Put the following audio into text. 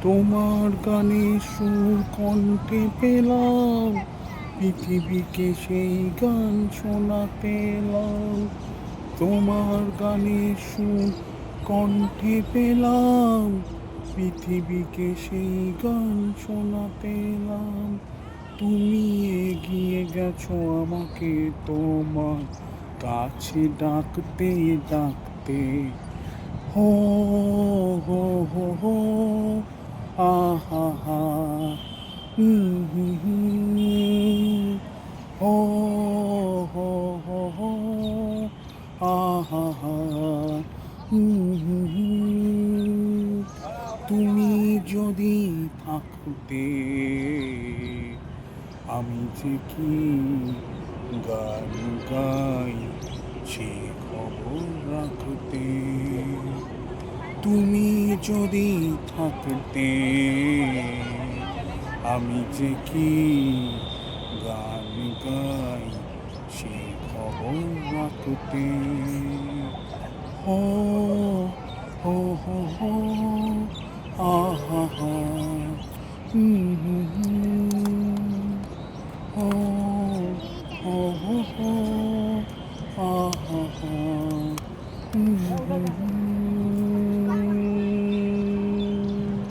তোমার গানের সুর কণ্ঠে পেলাম, পৃথিবীকে সেই গান শোনাতে এলাম। তোমার গানের সুর কণ্ঠে পেলাম, পৃথিবীকে সেই গান শোনাতে এলাম। তুমি এগিয়ে গেছো আমাকে তোমার কাছে ডাকতে ডাকতে। হো হো হো হো, আহা হা, হুম হুম হুম, হো হো হো হো, আহা হা, হুম হুম হুম। তুমি যদি থাকতে আমি যে কি গান গাই সে খবর রাখতে। তুমি যদি থাকতে আমি যে কি গান গাই সে খবর রাখতে। হো হো হো হো, আহা হা, হুম হুম হুম, হো হো হো হো, আহা হা, হুম হুম হুম।